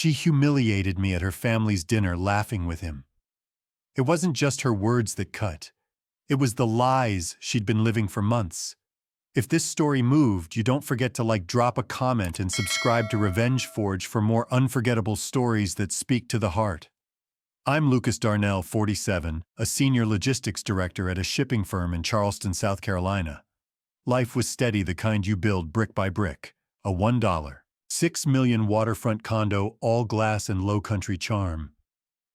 She humiliated me at her family's dinner laughing with him. It wasn't just her words that cut. It was the lies she'd been living for months. If this story moved, you don't forget to drop a comment and subscribe to Revenge Forge for more unforgettable stories that speak to the heart. I'm Lucas Darnell, 47, a senior logistics director at a shipping firm in Charleston, South Carolina. Life was steady, the kind you build brick by brick. A $1.6 million waterfront condo, all glass and low country charm.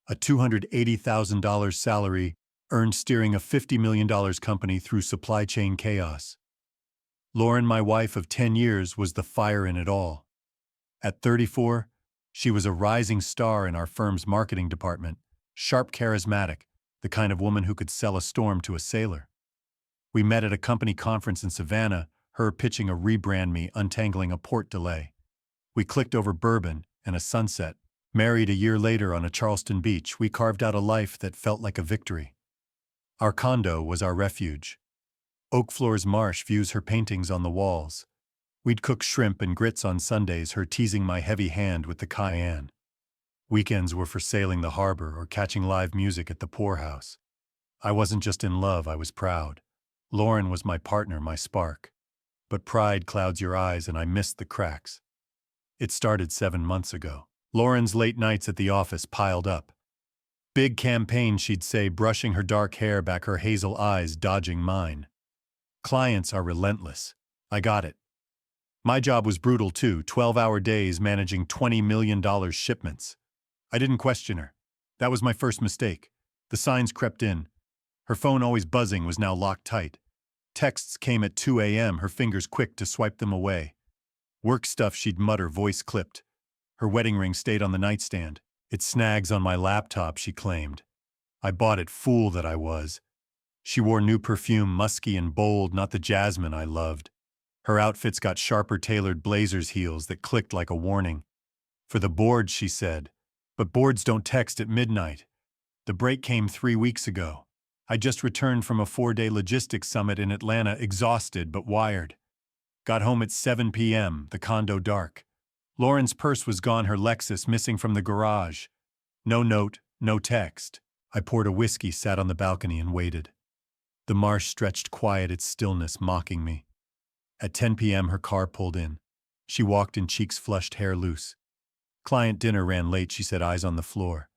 A $280,000 salary earned steering a $50 million company through supply chain chaos. Lauren, my wife of 10 years, was the fire in it all. At 34, she was a rising star in our firm's marketing department, sharp, charismatic, the kind of woman who could sell a storm to a sailor. We met at a company conference in Savannah, her pitching a rebrand, me untangling a port delay. We clicked over bourbon and a sunset. Married a year later on a Charleston beach, we carved out a life that felt like a victory. Our condo was our refuge. Oak Floors Marsh views her paintings on the walls. We'd cook shrimp and grits on Sundays, her teasing my heavy hand with the cayenne. Weekends were for sailing the harbor or catching live music at the poorhouse. I wasn't just in love, I was proud. Lauren was my partner, my spark. But pride clouds your eyes, and I missed the cracks. It started 7 months ago. Lauren's late nights at the office piled up. Big campaign, she'd say, brushing her dark hair back, her hazel eyes dodging mine. Clients are relentless. I got it. My job was brutal too, 12-hour days managing $20 million shipments. I didn't question her. That was my first mistake. The signs crept in. Her phone, always buzzing, was now locked tight. Texts came at 2 a.m., her fingers quick to swipe them away. Work stuff, she'd mutter, voice clipped. Her wedding ring stayed on the nightstand. It snags on my laptop, she claimed. I bought it, fool that I was. She wore new perfume, musky and bold, not the jasmine I loved. Her outfits got sharper tailored blazers, heels that clicked like a warning. For the boards, she said. But boards don't text at midnight. The break came 3 weeks ago. I just returned from a 4-day logistics summit in Atlanta, exhausted but wired. Got home at 7 p.m., the condo dark. Lauren's purse was gone, her Lexus missing from the garage. No note, no text. I poured a whiskey, sat on the balcony and waited. The marsh stretched quiet, its stillness mocking me. At 10 p.m. her car pulled in. She walked in, cheeks flushed, hair loose. Client dinner ran late, she said, eyes on the floor.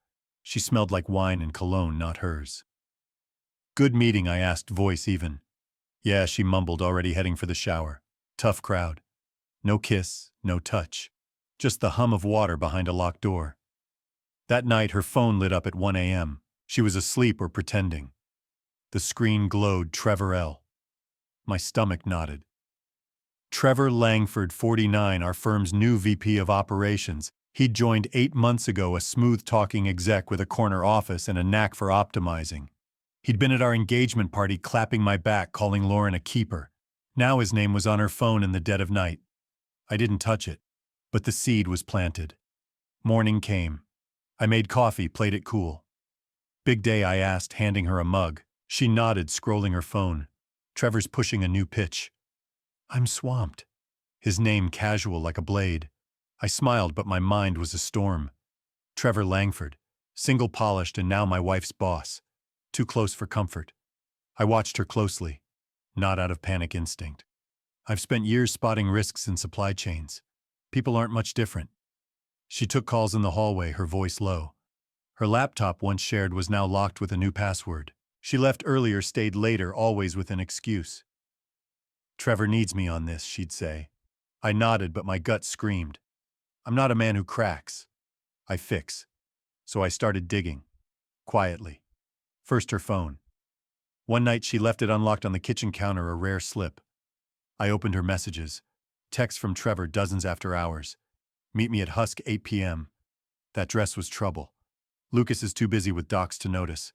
She smelled like wine and cologne, not hers. Good meeting, I asked, voice even. Yeah, she mumbled, already heading for the shower. Tough crowd. No kiss, no touch. Just the hum of water behind a locked door. That night her phone lit up at 1 a.m. She was asleep or pretending. The screen glowed, Trevor L. My stomach knotted. Trevor Langford, 49, our firm's new VP of operations. He'd joined 8 months ago, a smooth-talking exec with a corner office and a knack for optimizing. He'd been at our engagement party, clapping my back, calling Lauren a keeper. Now his name was on her phone in the dead of night. I didn't touch it, but the seed was planted. Morning came. I made coffee, played it cool. Big day, I asked, handing her a mug. She nodded, scrolling her phone. Trevor's pushing a new pitch. I'm swamped. His name casual like a blade. I smiled, but my mind was a storm. Trevor Langford, single, polished, and now my wife's boss. Too close for comfort. I watched her closely, not out of panic instinct. I've spent years spotting risks in supply chains. People aren't much different. She took calls in the hallway, her voice low. Her laptop, once shared, was now locked with a new password. She left earlier, stayed later, always with an excuse. Trevor needs me on this, she'd say. I nodded, but my gut screamed. I'm not a man who cracks. I fix. So I started digging. Quietly. First her phone. One night she left it unlocked on the kitchen counter, a rare slip. I opened her messages. Text from Trevor, dozens after hours. Meet me at Husk, 8 p.m. That dress was trouble. Lucas is too busy with docs to notice.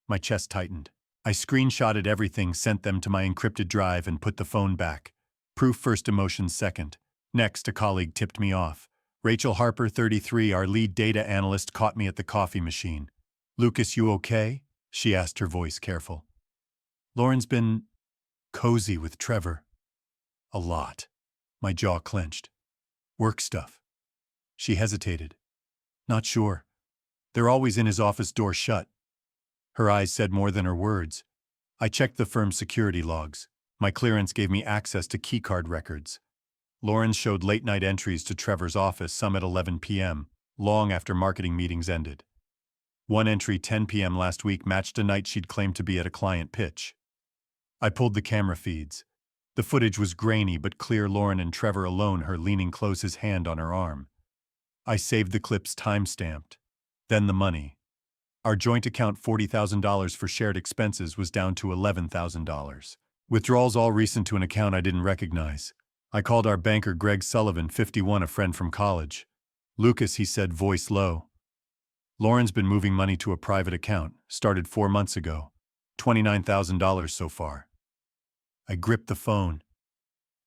My chest tightened. I screenshotted everything, sent them to my encrypted drive, and put the phone back. Proof first, emotions second. Next, a colleague tipped me off. Rachel Harper, 33, our lead data analyst, caught me at the coffee machine. Lucas, you okay? She asked, her voice careful. Lauren's been cozy with Trevor. A lot. My jaw clenched. Work stuff. She hesitated. Not sure. They're always in his office door shut. Her eyes said more than her words. I checked the firm's security logs. My clearance gave me access to keycard records. Lauren showed late-night entries to Trevor's office, some at 11 p.m., long after marketing meetings ended. One entry 10 p.m. last week matched a night she'd claimed to be at a client pitch. I pulled the camera feeds. The footage was grainy but clear. Lauren and Trevor alone, her leaning close, his hand on her arm. I saved the clips time-stamped. Then the money. Our joint account, $40,000 for shared expenses, was down to $11,000. Withdrawals all recent to an account I didn't recognize. I called our banker Greg Sullivan, 51, a friend from college. Lucas, he said, voice low. Lauren's been moving money to a private account, started 4 months ago. $29,000 so far. I gripped the phone.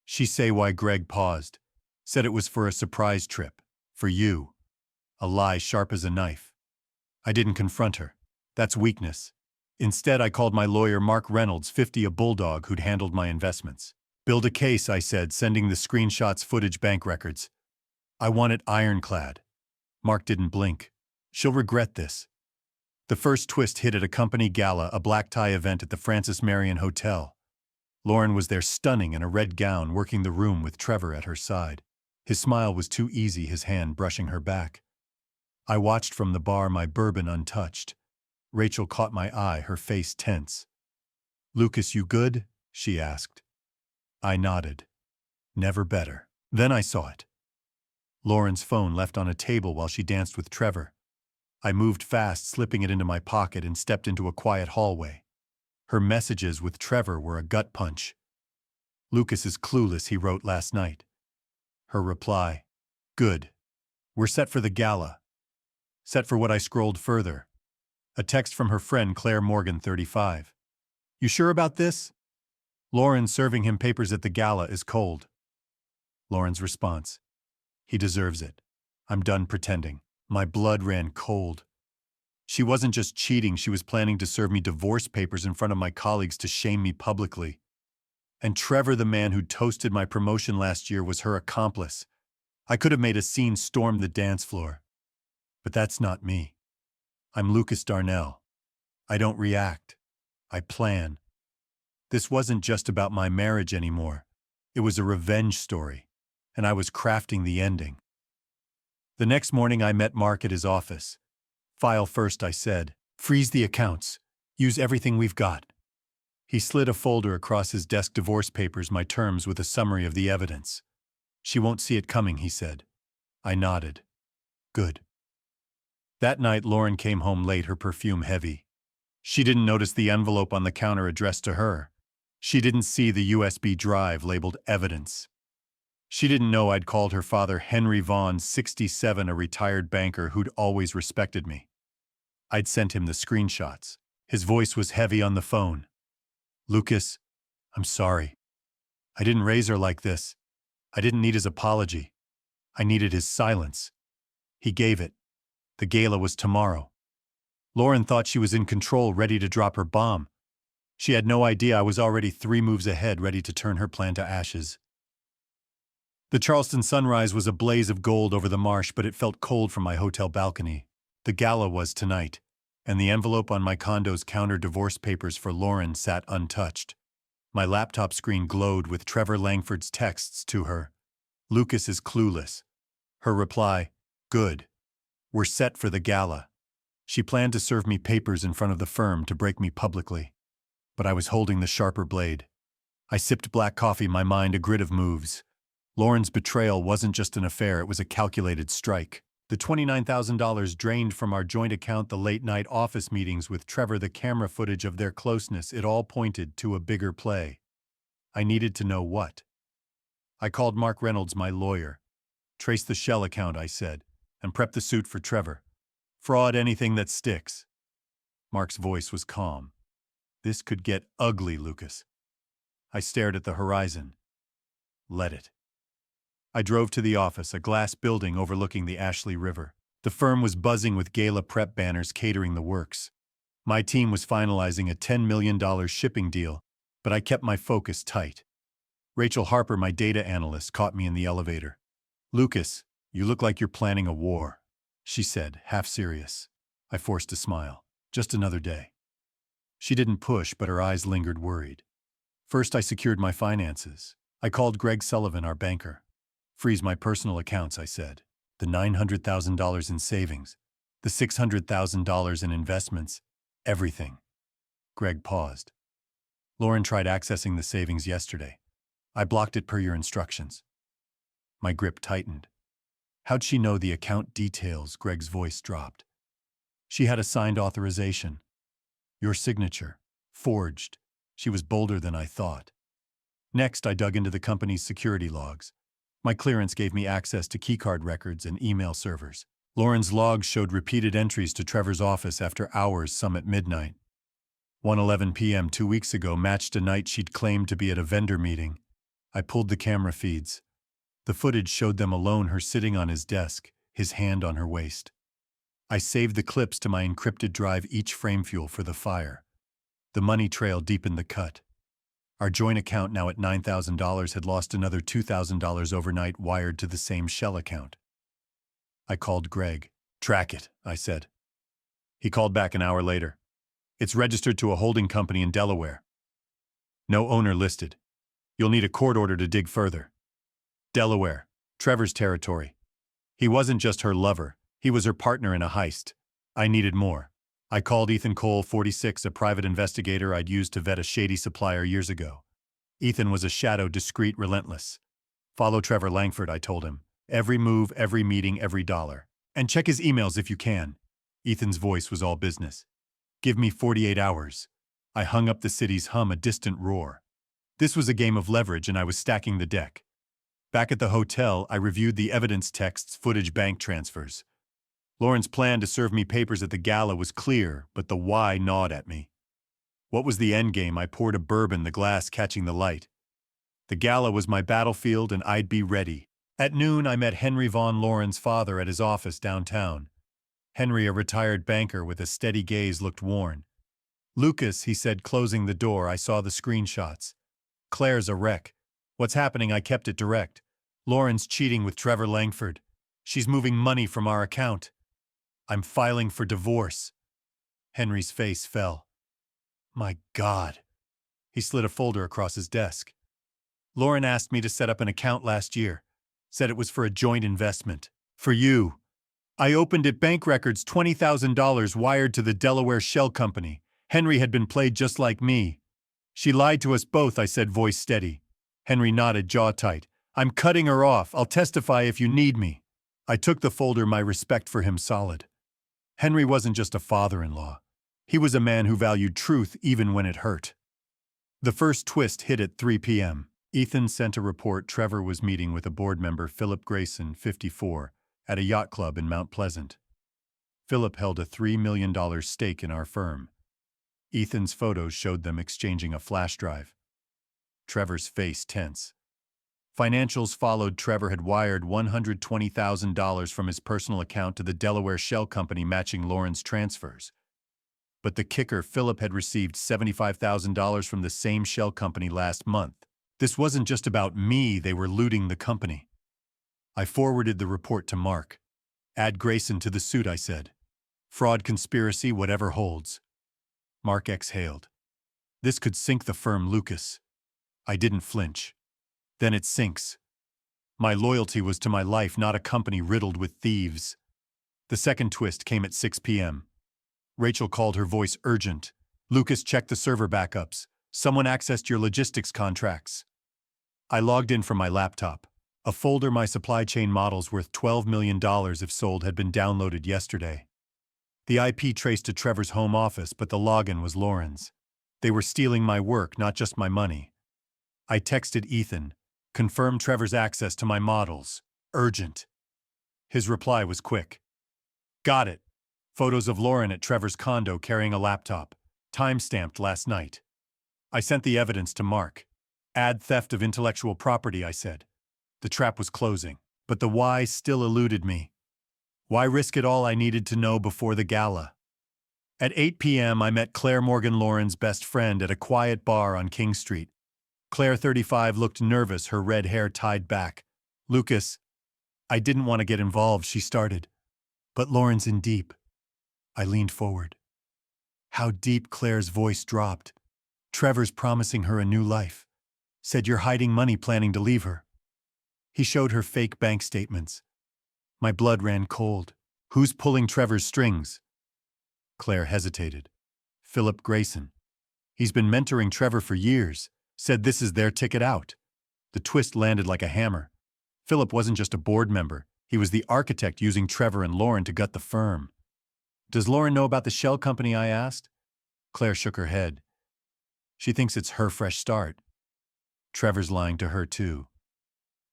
She say why. Greg paused. Said it was for a surprise trip. For you. A lie sharp as a knife. I didn't confront her. That's weakness. Instead, I called my lawyer Mark Reynolds, 50, a bulldog who'd handled my investments. Build a case, I said, sending the screenshots, footage, bank records. I want it ironclad. Mark didn't blink. She'll regret this. The first twist hit at a company gala, a black tie event at the Francis Marion Hotel. Lauren was there, stunning in a red gown, working the room with Trevor at her side. His smile was too easy, his hand brushing her back. I watched from the bar, my bourbon untouched. Rachel caught my eye, her face tense. "Lucas, you good?" she asked. I nodded. Never better. Then I saw it. Lauren's phone left on a table while she danced with Trevor. I moved fast, slipping it into my pocket, and stepped into a quiet hallway. Her messages with Trevor were a gut punch. "Lucas is clueless," he wrote last night. Her reply, "Good. We're set for the gala." Set for what? I scrolled further. A text from her friend Claire Morgan, 35. "You sure about this? Lauren serving him papers at the gala is cold." Lauren's response, "He deserves it. I'm done pretending." My blood ran cold. She wasn't just cheating, she was planning to serve me divorce papers in front of my colleagues to shame me publicly. And Trevor, the man who'd toasted my promotion last year, was her accomplice. I could have made a scene, stormed the dance floor. But that's not me. I'm Lucas Darnell. I don't react. I plan. This wasn't just about my marriage anymore. It was a revenge story, and I was crafting the ending. The next morning I met Mark at his office. "File first," I said. "Freeze the accounts. Use everything we've got." He slid a folder across his desk, divorce papers, my terms with a summary of the evidence. "She won't see it coming," he said. I nodded. Good. That night Lauren came home late, her perfume heavy. She didn't notice the envelope on the counter addressed to her. She didn't see the USB drive labeled evidence. She didn't know I'd called her father Henry Vaughn, 67, a retired banker who'd always respected me. I'd sent him the screenshots. His voice was heavy on the phone. "Lucas, I'm sorry. I didn't raise her like this. I didn't need his apology. I needed his silence. He gave it. The gala was tomorrow." Lauren thought she was in control, ready to drop her bomb. She had no idea I was already 3 moves ahead, ready to turn her plan to ashes. The Charleston sunrise was a blaze of gold over the marsh, but it felt cold from my hotel balcony. The gala was tonight, and the envelope on my condo's counter, divorce papers for Lauren, sat untouched. My laptop screen glowed with Trevor Langford's texts to her. "Lucas is clueless." Her reply, "Good. We're set for the gala." She planned to serve me papers in front of the firm to break me publicly. But I was holding the sharper blade. I sipped black coffee, my mind a grid of moves. Lauren's betrayal wasn't just an affair, it was a calculated strike. The $29,000 drained from our joint account, the late-night office meetings with Trevor, the camera footage of their closeness, it all pointed to a bigger play. I needed to know what. I called Mark Reynolds, my lawyer. "Trace the shell account," I said, "and prep the suit for Trevor. Fraud, anything that sticks." Mark's voice was calm. "This could get ugly, Lucas." I stared at the horizon. Let it. I drove to the office, a glass building overlooking the Ashley River. The firm was buzzing with gala prep banners catering the works. My team was finalizing a $10 million shipping deal, but I kept my focus tight. Rachel Harper, my data analyst, caught me in the elevator. "Lucas, you look like you're planning a war." she said, half serious. I forced a smile. Just another day. She didn't push, but her eyes lingered worried. First, I secured my finances. I called Greg Sullivan, our banker. Freeze my personal accounts, I said. The $900,000 in savings, the $600,000 in investments, everything. Greg paused. Lauren tried accessing the savings yesterday. I blocked it per your instructions. My grip tightened. How'd she know the account details? Greg's voice dropped. She had a signed authorization. Your signature. Forged. She was bolder than I thought. Next, I dug into the company's security logs. My clearance gave me access to keycard records and email servers. Lauren's logs showed repeated entries to Trevor's office after hours, some at midnight. 1:11 p.m. 2 weeks ago matched a night she'd claimed to be at a vendor meeting. I pulled the camera feeds. The footage showed them alone, her sitting on his desk, his hand on her waist. I saved the clips to my encrypted drive, each frame fuel for the fire. The money trail deepened the cut. Our joint account, now at $9,000, had lost another $2,000 overnight, wired to the same shell account. I called Greg. Track it, I said. He called back an hour later. It's registered to a holding company in Delaware. No owner listed. You'll need a court order to dig further. Delaware, Trevor's territory. He wasn't just her lover, he was her partner in a heist. I needed more. I called Ethan Cole, 46, a private investigator I'd used to vet a shady supplier years ago. Ethan was a shadow, discreet, relentless. Follow Trevor Langford, I told him. Every move, every meeting, every dollar. And check his emails if you can. Ethan's voice was all business. Give me 48 hours. I hung up the city's hum, a distant roar. This was a game of leverage, and I was stacking the deck. Back at the hotel, I reviewed the evidence texts, footage, bank transfers. Lauren's plan to serve me papers at the gala was clear, but the why gnawed at me. What was the end game? I poured a bourbon, the glass catching the light. The gala was my battlefield, and I'd be ready. At noon, I met Henry Vaughn, Lauren's father, at his office downtown. Henry, a retired banker with a steady gaze, looked worn. Lucas, he said, closing the door. I saw the screenshots. Claire's a wreck. What's happening? I kept it direct. Lauren's cheating with Trevor Langford. She's moving money from our account. I'm filing for divorce. Henry's face fell. My God. He slid a folder across his desk. Lauren asked me to set up an account last year. Said it was for a joint investment. For you. I opened it, bank records, $20,000 wired to the Delaware shell company. Henry had been played just like me. She lied to us both, I said, voice steady. Henry nodded, jaw tight. I'm cutting her off. I'll testify if you need me. I took the folder, my respect for him solid. Henry wasn't just a father-in-law. He was a man who valued truth even when it hurt. The first twist hit at 3 p.m. Ethan sent a report Trevor was meeting with a board member, Philip Grayson, 54, at a yacht club in Mount Pleasant. Philip held a $3 million stake in our firm. Ethan's photos showed them exchanging a flash drive. Trevor's face tense. Financials followed. Trevor had wired $120,000 from his personal account to the Delaware shell company, matching Lauren's transfers. But the kicker, Philip had received $75,000 from the same shell company last month. This wasn't just about me, they were looting the company. I forwarded the report to Mark. Add Grayson to the suit, I said. Fraud, conspiracy, whatever holds. Mark exhaled. This could sink the firm, Lucas. I didn't flinch. Then it sinks. My loyalty was to my life, not a company riddled with thieves. The second twist came at 6 p.m. Rachel called, her voice urgent. Lucas, check the server backups. Someone accessed your logistics contracts. I logged in from my laptop. A folder, my supply chain models worth $12 million if sold, had been downloaded yesterday. The IP traced to Trevor's home office, but the login was Lauren's. They were stealing my work, not just my money. I texted Ethan. Confirm Trevor's access to my models. Urgent. His reply was quick. Got it. Photos of Lauren at Trevor's condo carrying a laptop. Time-stamped last night. I sent the evidence to Mark. Add theft of intellectual property, I said. The trap was closing, but the why still eluded me. Why risk it all? I needed to know before the gala. At 8 p.m., I met Claire Morgan, Lauren's best friend, at a quiet bar on King Street. Claire, 35, looked nervous, her red hair tied back. Lucas, I didn't want to get involved, she started. But Lauren's in deep. I leaned forward. How deep Claire's voice dropped. Trevor's promising her a new life. Said you're hiding money planning to leave her. He showed her fake bank statements. My blood ran cold. Who's pulling Trevor's strings? Claire hesitated. Philip Grayson. He's been mentoring Trevor for years. Said this is their ticket out. The twist landed like a hammer. Philip wasn't just a board member. He was the architect using Trevor and Lauren to gut the firm. Does Lauren know about the shell company? I asked. Claire shook her head. She thinks it's her fresh start. Trevor's lying to her too.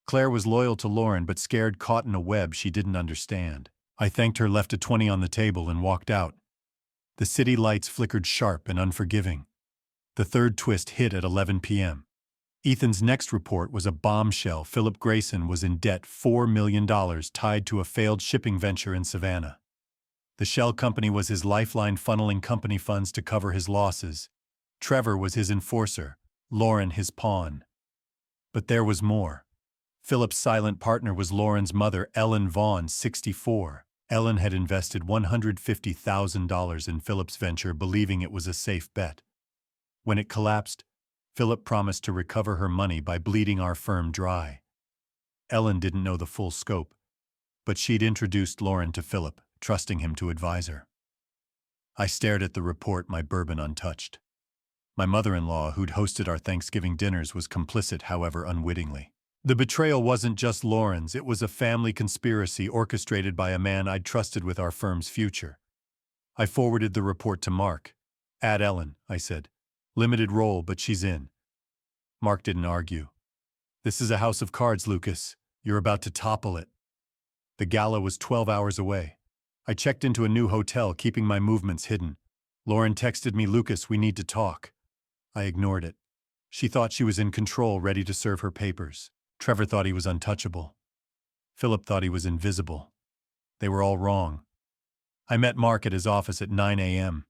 Claire was loyal to Lauren but scared caught in a web she didn't understand. I thanked her, left a 20 on the table, and walked out. The city lights flickered sharp and unforgiving. The third twist hit at 11 p.m. Ethan's next report was a bombshell. Philip Grayson was in debt $4 million tied to a failed shipping venture in Savannah. The shell company was his lifeline, funneling company funds to cover his losses. Trevor was his enforcer, Lauren his pawn. But there was more. Philip's silent partner was Lauren's mother, Ellen Vaughn, 64. Ellen had invested $150,000 in Philip's venture, believing it was a safe bet. When it collapsed, Philip promised to recover her money by bleeding our firm dry. Ellen didn't know the full scope, but she'd introduced Lauren to Philip, trusting him to advise her. I stared at the report, my bourbon untouched. My mother-in-law, who'd hosted our Thanksgiving dinners, was complicit, however unwittingly. The betrayal wasn't just Lauren's, it was a family conspiracy orchestrated by a man I'd trusted with our firm's future. I forwarded the report to Mark. Add Ellen, I said. Limited role, but she's in. Mark didn't argue. This is a house of cards, Lucas. You're about to topple it. The gala was 12 hours away. I checked into a new hotel, keeping my movements hidden. Lauren texted me, Lucas, we need to talk. I ignored it. She thought she was in control, ready to serve her papers. Trevor thought he was untouchable. Philip thought he was invisible. They were all wrong. I met Mark at his office at 9 a.m.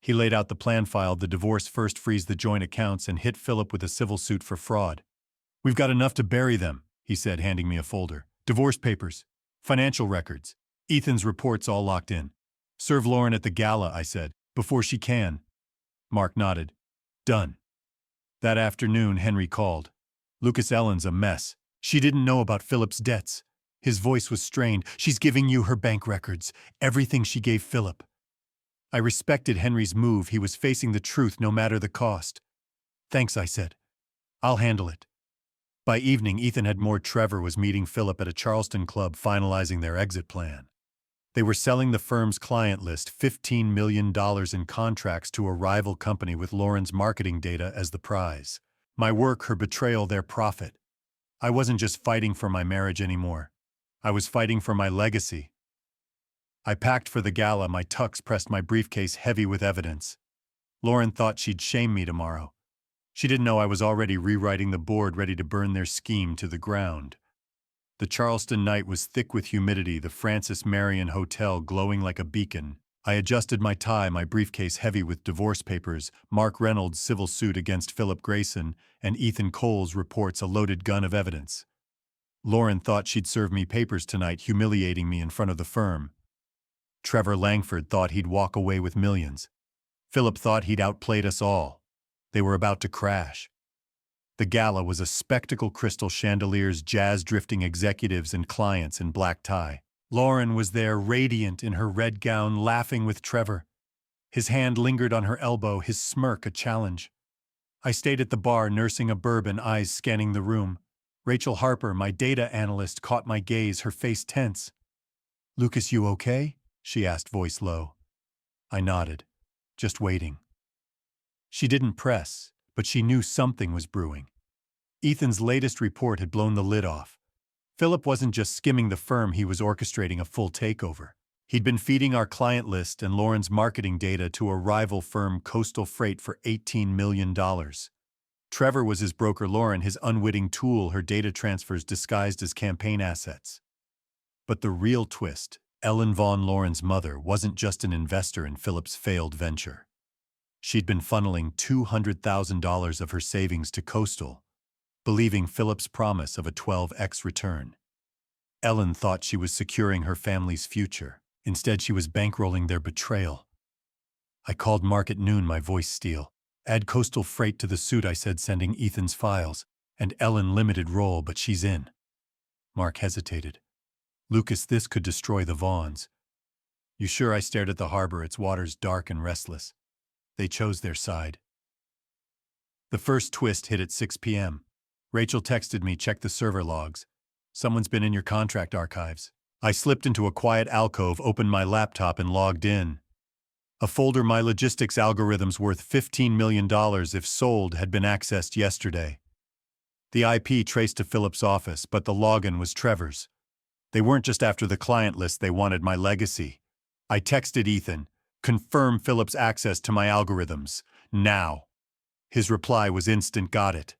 He laid out the plan, filed the divorce first, freeze the joint accounts, and hit Philip with a civil suit for fraud. We've got enough to bury them, he said, handing me a folder. Divorce papers, financial records, Ethan's reports, all locked in. Serve Lauren at the gala, I said, before she can. Mark nodded. Done. That afternoon, Henry called. Lucas, Ellen's a mess. She didn't know about Philip's debts. His voice was strained. She's giving you her bank records, everything she gave Philip. I respected Henry's move. He was facing the truth no matter the cost. Thanks, I said. I'll handle it. By evening, Ethan had more. Trevor was meeting Philip at a Charleston club, finalizing their exit plan. They were selling the firm's client list, $15 million in contracts, to a rival company with Lauren's marketing data as the prize. My work, her betrayal, their profit. I wasn't just fighting for my marriage anymore. I was fighting for my legacy. I packed for the gala, my tux pressed, my briefcase heavy with evidence. Lauren thought she'd shame me tomorrow. She didn't know I was already rewriting the board, ready to burn their scheme to the ground. The Charleston night was thick with humidity, the Francis Marion Hotel glowing like a beacon. I adjusted my tie, my briefcase heavy with divorce papers, Mark Reynolds' civil suit against Philip Grayson, and Ethan Cole's reports, a loaded gun of evidence. Lauren thought she'd serve me papers tonight, humiliating me in front of the firm. Trevor Langford thought he'd walk away with millions. Philip thought he'd outplayed us all. They were about to crash. The gala was a spectacle, crystal chandeliers, jazz-drifting executives and clients in black tie. Lauren was there, radiant in her red gown, laughing with Trevor. His hand lingered on her elbow, his smirk a challenge. I stayed at the bar, nursing a bourbon, eyes scanning the room. Rachel Harper, my data analyst, caught my gaze, her face tense. Lucas, you okay? She asked, voice low. I nodded, just waiting. She didn't press, but she knew something was brewing. Ethan's latest report had blown the lid off. Philip wasn't just skimming the firm, he was orchestrating a full takeover. He'd been feeding our client list and Lauren's marketing data to a rival firm, Coastal Freight, for $18 million. Trevor was his broker, Lauren his unwitting tool, her data transfers disguised as campaign assets. But the real twist, Ellen Vaughn, Lauren's mother, wasn't just an investor in Philip's failed venture. She'd been funneling $200,000 of her savings to Coastal, believing Philip's promise of a 12x return. Ellen thought she was securing her family's future. Instead, she was bankrolling their betrayal. I called Mark at noon, my voice steel. Add coastal freight to the suit, I said, sending Ethan's files. And Ellen limited role, but she's in. Mark hesitated. Lucas, this could destroy the Vaughns. You sure? I stared at the harbor, its waters dark and restless. They chose their side. The first twist hit at 6 p.m. Rachel texted me, check the server logs. Someone's been in your contract archives. I slipped into a quiet alcove, opened my laptop, and logged in. A folder, my logistics algorithms worth $15 million if sold, had been accessed yesterday. The IP traced to Philip's office, but the login was Trevor's. They weren't just after the client list, they wanted my legacy. I texted Ethan, confirm Philip's access to my algorithms, now. His reply was instant, got it.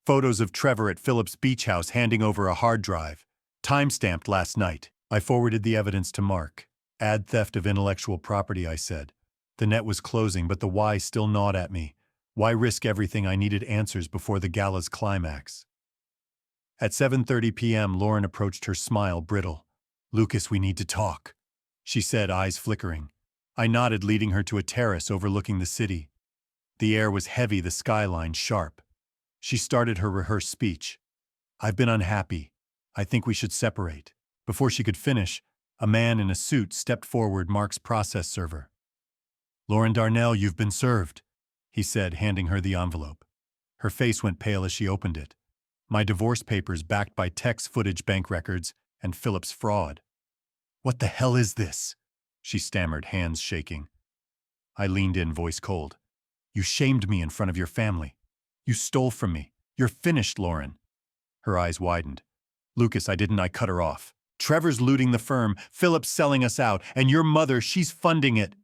Photos of Trevor at Philip's beach house handing over a hard drive, time-stamped last night. I forwarded the evidence to Mark. Add theft of intellectual property, I said. The net was closing, but the why still gnawed at me. Why risk everything? I needed answers before the gala's climax. At 7:30 p.m., Lauren approached, her smile brittle. Lucas, we need to talk, she said, eyes flickering. I nodded, leading her to a terrace overlooking the city. The air was heavy, the skyline sharp. She started her rehearsed speech. I've been unhappy. I think we should separate. Before she could finish, a man in a suit stepped forward, Mark's process server. Lauren Darnell, you've been served, he said, handing her the envelope. Her face went pale as she opened it. My divorce papers backed by text footage, bank records, and Philip's fraud. What the hell is this? She stammered, hands shaking. I leaned in, voice cold. You shamed me in front of your family. You stole from me. You're finished, Lauren. Her eyes widened. Lucas, I cut her off. Trevor's looting the firm, Philip's selling us out, and your mother, she's funding it.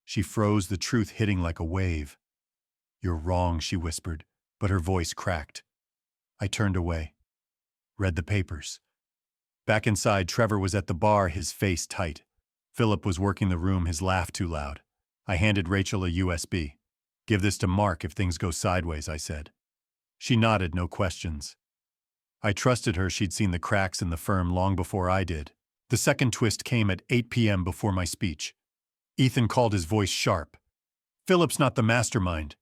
She froze, the truth hitting like a wave. You're wrong, she whispered, but her voice cracked. I turned away. Read the papers. Back inside, Trevor was at the bar, his face tight. Philip was working the room, his laugh too loud. I handed Rachel a USB. Give this to Mark if things go sideways, I said. She nodded, no questions. I trusted her, she'd seen the cracks in the firm long before I did. The second twist came at 8 p.m. before my speech. Ethan called, his voice sharp. Philip's not the mastermind.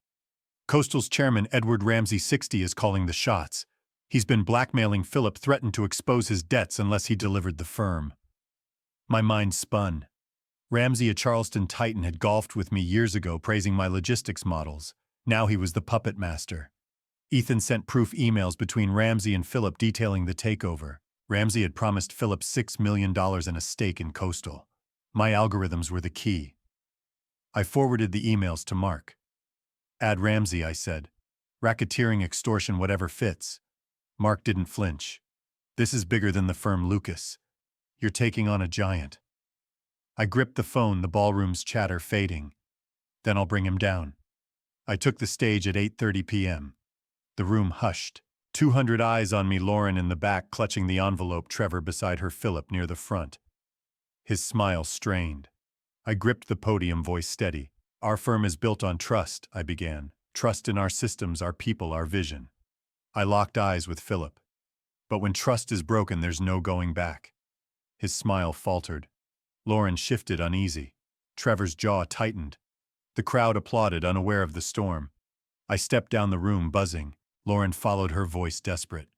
Coastal's chairman, Edward Ramsey 60, is calling the shots. He's been blackmailing Philip, threatened to expose his debts unless he delivered the firm. My mind spun. Ramsey, a Charleston titan, had golfed with me years ago, praising my logistics models. Now he was the puppet master. Ethan sent proof emails between Ramsey and Philip detailing the takeover. Ramsey had promised Philip $6 million and a stake in Coastal. My algorithms were the key. I forwarded the emails to Mark. Add Ramsey, I said. Racketeering, extortion, whatever fits. Mark didn't flinch. This is bigger than the firm, Lucas. You're taking on a giant. I gripped the phone, the ballroom's chatter fading. Then I'll bring him down. I took the stage at 8:30 p.m. The room hushed. 200 eyes on me, Lauren in the back clutching the envelope, Trevor beside her, Philip near the front. His smile strained. I gripped the podium, voice steady. Our firm is built on trust, I began. Trust in our systems, our people, our vision. I locked eyes with Philip. But when trust is broken, there's no going back. His smile faltered. Lauren shifted, uneasy. Trevor's jaw tightened. The crowd applauded, unaware of the storm. I stepped down the room, buzzing. Lauren followed, her voice desperate.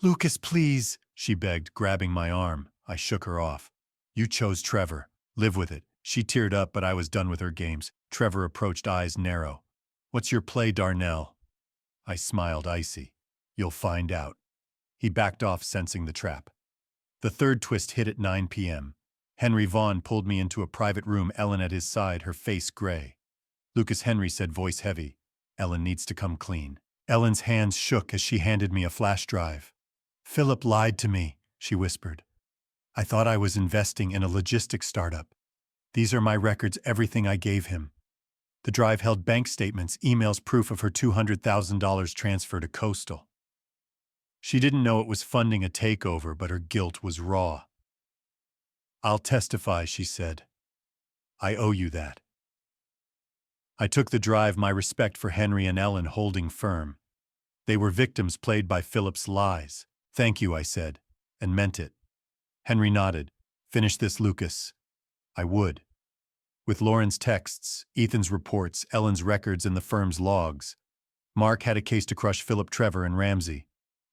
Lucas, please, she begged, grabbing my arm. I shook her off. You chose Trevor. Live with it. She teared up, but I was done with her games. Trevor approached, eyes narrow. What's your play, Darnell? I smiled, icy. You'll find out. He backed off, sensing the trap. The third twist hit at 9 p.m. Henry Vaughn pulled me into a private room, Ellen at his side, her face gray. Lucas, Henry said, voice heavy. Ellen needs to come clean. Ellen's hands shook as she handed me a flash drive. Philip lied to me, she whispered. I thought I was investing in a logistics startup. These are my records, everything I gave him. The drive held bank statements, emails, proof of her $200,000 transfer to Coastal. She didn't know it was funding a takeover, but her guilt was raw. I'll testify, she said. I owe you that. I took the drive, my respect for Henry and Ellen holding firm. They were victims played by Philip's lies. Thank you, I said, and meant it. Henry nodded. Finish this, Lucas. I would. With Lauren's texts, Ethan's reports, Ellen's records, and the firm's logs, Mark had a case to crush Philip, Trevor, and Ramsey.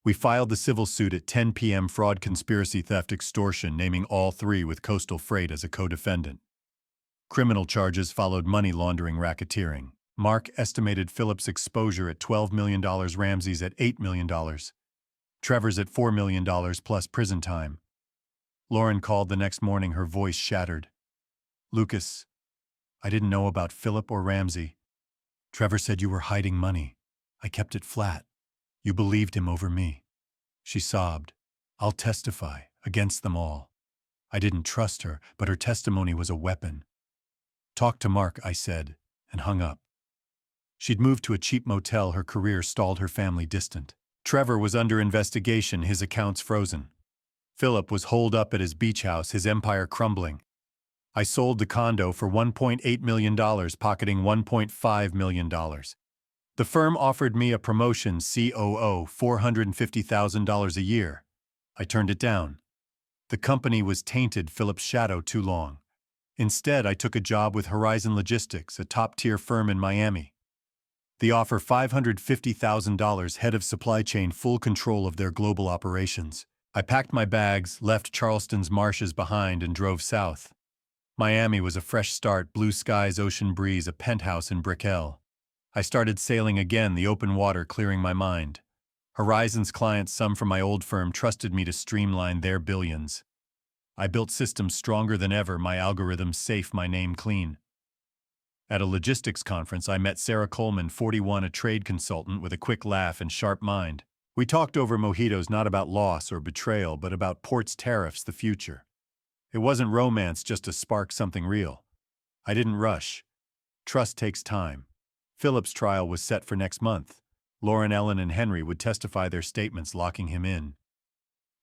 We filed the civil suit at 10 p.m. fraud, conspiracy, theft, extortion, naming all three with Coastal Freight as a co-defendant. Criminal charges followed: money laundering, racketeering. Mark estimated Philip's exposure at $12 million, Ramsey's at $8 million. Trevor's at $4 million plus prison time. Lauren called the next morning, her voice shattered. "Lucas, I didn't know about Philip or Ramsey. Trevor said you were hiding money. I kept it flat. You believed him over me." She sobbed. "I'll testify against them all." I didn't trust her, but her testimony was a weapon. "Talk to Mark," I said, and hung up. She'd moved to a cheap motel. Her career stalled, her family distant. Trevor was under investigation, his accounts frozen. Philip was holed up at his beach house, his empire crumbling. I sold the condo for $1.8 million, pocketing $1.5 million. The firm offered me a promotion, COO, $450,000 a year. I turned it down. The company was tainted, Philip's shadow too long. Instead, I took a job with Horizon Logistics, a top-tier firm in Miami. The offer: $550,000, head of supply chain, full control of their global operations. I packed my bags, left Charleston's marshes behind, and drove south. Miami was a fresh start: blue skies, ocean breeze, a penthouse in Brickell. I started sailing again, the open water clearing my mind. Horizon's clients, some from my old firm, trusted me to streamline their billions. I built systems stronger than ever, my algorithms safe, my name clean. At a logistics conference, I met Sarah Coleman, 41, a trade consultant with a quick laugh and sharp mind. We talked over mojitos, not about loss or betrayal, but about ports, tariffs, the future. It wasn't romance, just a spark, something real. I didn't rush. Trust takes time. Philip's trial was set for next month. Lauren, Ellen, and Henry would testify, their statements locking him in.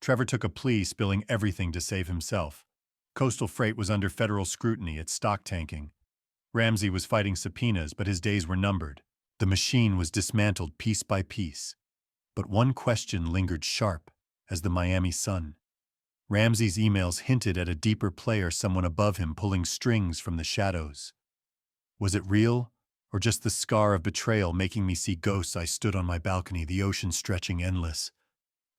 Trevor took a plea, spilling everything to save himself. Coastal Freight was under federal scrutiny, its stock tanking. Ramsey was fighting subpoenas, but his days were numbered. The machine was dismantled piece by piece. But one question lingered sharp as the Miami sun. Ramsey's emails hinted at a deeper player, someone above him pulling strings from the shadows. Was it real, or just the scar of betrayal making me see ghosts? I stood on my balcony, the ocean stretching endless.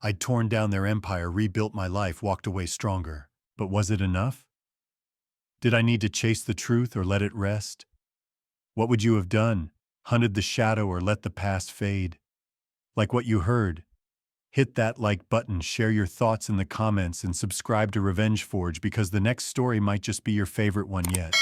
I'd torn down their empire, rebuilt my life, walked away stronger. But was it enough? Did I need to chase the truth or let it rest? What would you have done? Hunted the shadow or let the past fade? Like what you heard? Hit that like button, share your thoughts in the comments, and subscribe to Revenge Forge, because the next story might just be your favorite one yet.